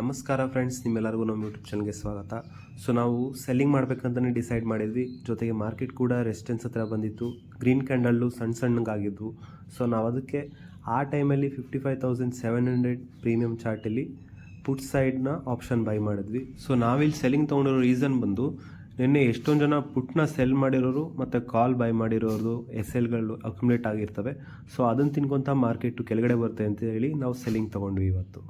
ನಮಸ್ಕಾರ ಫ್ರೆಂಡ್ಸ್, ನಿಮ್ಮೆಲ್ಲರಿಗೂ ನಮ್ಮ ಯೂಟ್ಯೂಬ್ ಚಾನಲ್ಗೆ ಸ್ವಾಗತ. ಸೊ ನಾವು ಸೆಲ್ಲಿಂಗ್ ಮಾಡಬೇಕಂತಲೇ ಡಿಸೈಡ್ ಮಾಡಿದ್ವಿ. ಜೊತೆಗೆ ಮಾರ್ಕೆಟ್ ಕೂಡ ರೆಸಿಸ್ಟೆನ್ಸ್ ಹತ್ರ ಬಂದಿತ್ತು. Green candle ಸಣ್ಣಗಾಗಿದ್ವು. ಸೊ ನಾವು ಅದಕ್ಕೆ ಆ ಟೈಮಲ್ಲಿ 55,700 ಪ್ರೀಮಿಯಮ್ ಚಾರ್ಟಲ್ಲಿ ಪುಟ್ ಸೈಡ್ನ ಆಪ್ಷನ್ ಬೈ ಮಾಡಿದ್ವಿ. ಸೊ ನಾವಿಲ್ಲಿ ಸೆಲ್ಲಿಂಗ್ ತೊಗೊಂಡಿರೋ ರೀಸನ್ ಬಂದು, ನಿನ್ನೆ ಎಷ್ಟೊಂದು ಜನ ಪುಟ್ನ ಸೆಲ್ ಮಾಡಿರೋರು ಮತ್ತು ಕಾಲ್ ಬೈ ಮಾಡಿರೋರು SLಗಳು ಅಕ್ಯುಮುಲೇಟ್ ಆಗಿರ್ತವೆ. ಸೊ ಅದನ್ನು ತಿನ್ಕೊತ ಮಾರ್ಕೆಟು ಕೆಳಗಡೆ ಬರುತ್ತೆ ಅಂತ ಹೇಳಿ ನಾವು ಸೆಲ್ಲಿಂಗ್ ತೊಗೊಂಡ್ವಿ ಇವತ್ತು.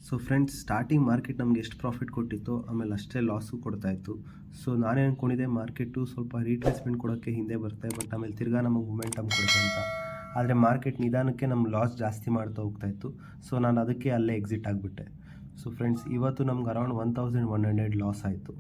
ಸೊ ಫ್ರೆಂಡ್ಸ್, ಸ್ಟಾರ್ಟಿಂಗ್ ಮಾರ್ಕೆಟ್ ನಮಗೆ ಎಷ್ಟು ಪ್ರಾಫಿಟ್ ಕೊಟ್ಟಿತ್ತು, ಆಮೇಲೆ ಅಷ್ಟೇ ಲಾಸು ಕೊಡ್ತಾಯಿತ್ತು. ಸೊ ನಾನೇ ಅಂದ್ಕೊಂಡಿದ್ದೆ ಮಾರ್ಕೆಟು ಸ್ವಲ್ಪ ರೀಟ್ರೇಸ್ಮೆಂಟ್ ಕೊಡೋಕ್ಕೆ ಹಿಂದೆ ಬರುತ್ತೆ, ಬಟ್ ಆಮೇಲೆ ತಿರ್ಗಾ ನಮಗೆ ಮೊಮೆಂಟಮ್ ಕೊಡುತ್ತೆ ಅಂತ. ಆದರೆ ಮಾರ್ಕೆಟ್ ನಿಧಾನಕ್ಕೆ ನಮ್ಮ ಲಾಸ್ ಜಾಸ್ತಿ ಮಾಡ್ತಾ ಹೋಗ್ತಾಯಿತ್ತು. ಸೊ ನಾನು ಅದಕ್ಕೆ ಅಲ್ಲೇ ಎಕ್ಸಿಟ್ ಆಗಿಬಿಟ್ಟೆ. ಸೊ ಫ್ರೆಂಡ್ಸ್, ಇವತ್ತು ನಮ್ಗೆ ಅರೌಂಡ್ 1,100 ಲಾಸ್ ಆಯಿತು.